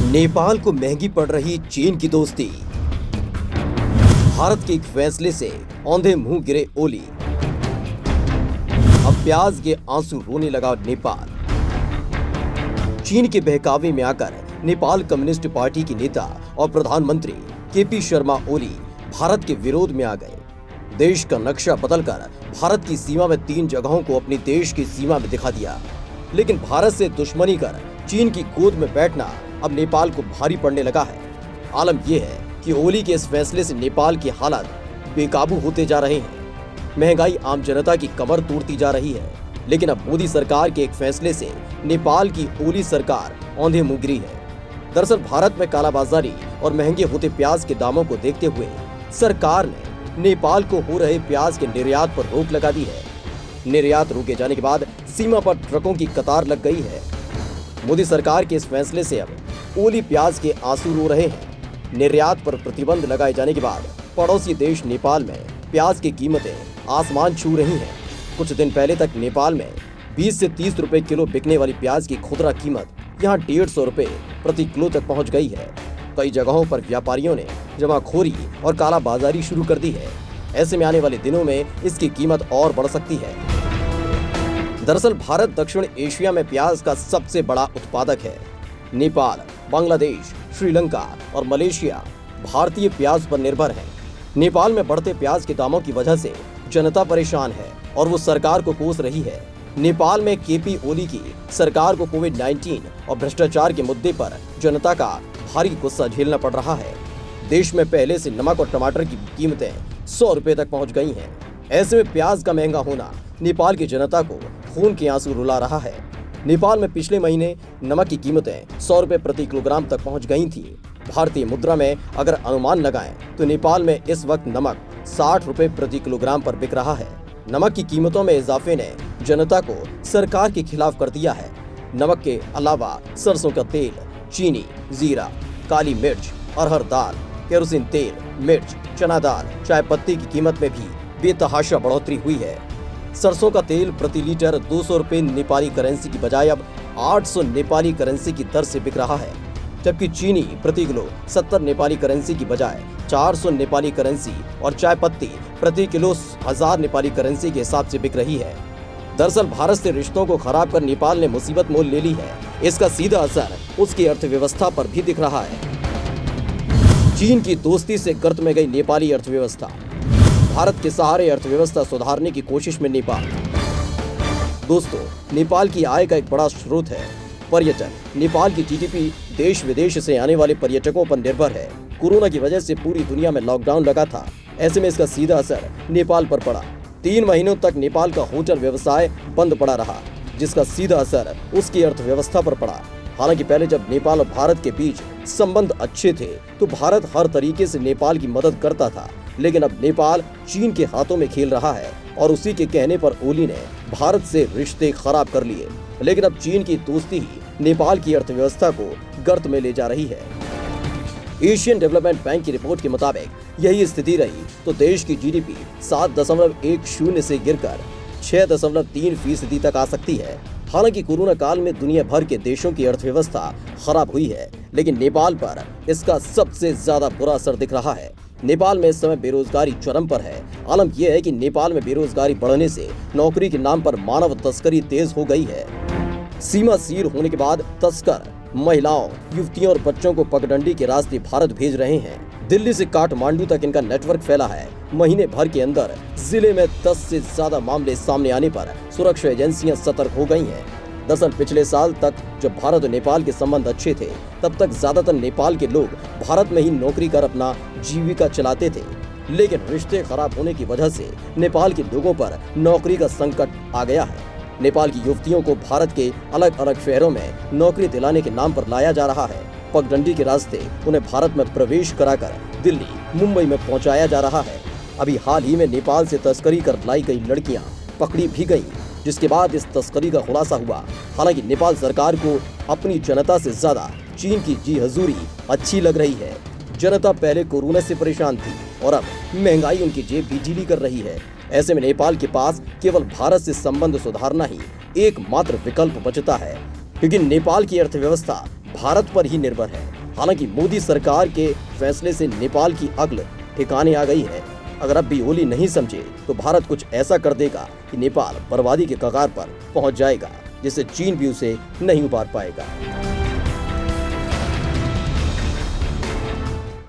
नेपाल को महंगी पड़ रही चीन की दोस्ती। भारत के एक फैसले से औंधे मुंह गिरे ओली। अब प्याज के आंसू रोने लगा नेपाल। चीन के बहकावे में आकर नेपाल कम्युनिस्ट पार्टी के नेता और प्रधानमंत्री केपी शर्मा ओली भारत के विरोध में आ गए। देश का नक्शा बदलकर भारत की सीमा में 3 जगहों को अपनी देश की सीमा में दिखा दिया। लेकिन भारत से दुश्मनी कर चीन की गोद में बैठना अब नेपाल को भारी पड़ने लगा है। आलम यह है कि ओली के इस फैसले से नेपाल की हालत बेकाबू होते जा रहे हैं। महंगाई आम जनता की कमर तोड़ती जा रही है। लेकिन अब मोदी सरकार के एक फैसले से नेपाल की ओली सरकार औंधे मुंह गिरी है। दरअसल भारत में कालाबाजारी और महंगे होते प्याज के दामों को देखते हुए सरकार ने नेपाल को हो रहे प्याज के निर्यात पर रोक लगा दी है। निर्यात रोके जाने के बाद सीमा पर ट्रकों की कतार लग गई है। मोदी सरकार के इस फैसले से अब ओली प्याज के आंसू रो रहे हैं। निर्यात पर प्रतिबंध लगाए जाने के बाद पड़ोसी देश नेपाल में प्याज की कीमतें आसमान छू रही हैं। कुछ दिन पहले तक नेपाल में 20 से 30 रुपए किलो बिकने वाली प्याज की खुदरा कीमत यहाँ 150 रुपए प्रति किलो तक पहुँच गई है। कई जगहों पर व्यापारियों ने जमाखोरी और कालाबाजारी शुरू कर दी है। ऐसे में आने वाले दिनों में इसकी कीमत और बढ़ सकती है। दरअसल भारत दक्षिण एशिया में प्याज का सबसे बड़ा उत्पादक है। नेपाल, बांग्लादेश, श्रीलंका और मलेशिया भारतीय प्याज पर निर्भर है। नेपाल में बढ़ते प्याज के दामों की वजह से जनता परेशान है और वो सरकार को कोस रही है। नेपाल में केपी ओली की सरकार को कोविड-19 और भ्रष्टाचार के मुद्दे पर जनता का भारी गुस्सा झेलना पड़ रहा है। देश में पहले से नमक और टमाटर की कीमतें 100 रुपए तक पहुंच गई हैं। ऐसे में प्याज का महंगा होना नेपाल की जनता को खून के आंसू रुला रहा है। नेपाल में पिछले महीने नमक की कीमतें 100 रुपए प्रति किलोग्राम तक पहुंच गई थी। भारतीय मुद्रा में अगर अनुमान लगाएं तो नेपाल में इस वक्त नमक 60 रुपए प्रति किलोग्राम पर बिक रहा है। नमक की कीमतों में इजाफे ने जनता को सरकार के खिलाफ कर दिया है। नमक के अलावा सरसों का तेल, चीनी, जीरा, काली मिर्च, अरहर दाल, केरोसिन तेल, मिर्च, चना दाल, चाय पत्ती की कीमत में भी बेतहाशा बढ़ोतरी हुई है। सरसों का तेल प्रति लीटर 200 रुपए नेपाली करेंसी की बजाय अब 800 नेपाली करेंसी की दर से बिक रहा है। जबकि चीनी प्रति किलो 70 नेपाली करेंसी की बजाय 400 नेपाली करेंसी और चाय पत्ती प्रति किलो 1000 नेपाली करेंसी के हिसाब से बिक रही है। दरअसल भारत से रिश्तों को खराब कर नेपाल ने मुसीबत मोल ले ली है। इसका सीधा असर उसकी अर्थव्यवस्था पर भी दिख रहा है। चीन की दोस्ती से गर्त में गई नेपाली अर्थव्यवस्था। भारत के सहारे अर्थव्यवस्था सुधारने की कोशिश में नेपाल। दोस्तों, नेपाल की आय का एक बड़ा स्रोत है पर्यटन। नेपाल की जीडीपी देश विदेश से आने वाले पर्यटकों पर निर्भर है। कोरोना की वजह से पूरी दुनिया में लॉकडाउन लगा था। ऐसे में इसका सीधा असर नेपाल पर पड़ा। 3 महीनों तक नेपाल का होटल व्यवसाय बंद पड़ा रहा, जिसका सीधा असर उसकी अर्थव्यवस्था पर पड़ा। हालांकि पहले जब नेपाल और भारत के बीच संबंध अच्छे थे तो भारत हर तरीके से नेपाल की मदद करता था। लेकिन अब नेपाल चीन के हाथों में खेल रहा है और उसी के कहने पर ओली ने भारत से रिश्ते खराब कर लिए। लेकिन अब चीन की दोस्ती ही नेपाल की अर्थव्यवस्था को गर्त में ले जा रही है। एशियन डेवलपमेंट बैंक की रिपोर्ट के मुताबिक यही स्थिति रही तो देश की जीडीपी 7.10 से गिरकर 6.3% तक आ सकती है। हालांकि कोरोना काल में दुनिया भर के देशों की अर्थव्यवस्था खराब हुई है, लेकिन नेपाल पर इसका सबसे ज्यादा बुरा असर दिख रहा है। नेपाल में इस समय बेरोजगारी चरम पर है। आलम यह है कि नेपाल में बेरोजगारी बढ़ने से नौकरी के नाम पर मानव तस्करी तेज हो गई है। सीमा सील होने के बाद तस्कर महिलाओं, युवतियों और बच्चों को पगडंडी के रास्ते भारत भेज रहे हैं। दिल्ली से काठमांडू तक इनका नेटवर्क फैला है। महीने भर के अंदर जिले में 10 से ज्यादा मामले सामने आने पर सुरक्षा एजेंसियां सतर्क हो गई हैं। दरअसल पिछले साल तक जब भारत और नेपाल के संबंध अच्छे थे तब तक ज्यादातर नेपाल के लोग भारत में ही नौकरी कर अपना जीविका चलाते थे। लेकिन रिश्ते खराब होने की वजह से नेपाल के लोगों पर नौकरी का संकट आ गया है। नेपाल की युवतियों को भारत के अलग अलग शहरों में नौकरी दिलाने के नाम पर लाया जा रहा है। पगडंडी के रास्ते उन्हें भारत में प्रवेश कराकर दिल्ली, मुंबई में पहुंचाया जा रहा है। अभी हाल ही में नेपाल से तस्करी कर लाई गई लड़कियां पकड़ी भी गई, जिसके बाद इस तस्करी का खुलासा हुआ। हालांकि नेपाल सरकार को अपनी जनता से ज्यादा चीन की जी हजूरी अच्छी लग रही है। जनता पहले कोरोना से परेशान थी और अब महंगाई उनकी जेब भी गीली कर रही है। ऐसे में नेपाल के पास केवल भारत से संबंध सुधारना ही एकमात्र विकल्प बचता है, क्योंकि नेपाल की अर्थव्यवस्था भारत पर ही निर्भर है। हालांकि मोदी सरकार के फैसले से नेपाल की अक्ल ठिकाने आ गई है। अगर अब भी ओली नहीं समझे तो भारत कुछ ऐसा कर देगा कि नेपाल बर्बादी के कगार पर पहुंच जाएगा, जिससे चीन भी उसे नहीं उबार पाएगा।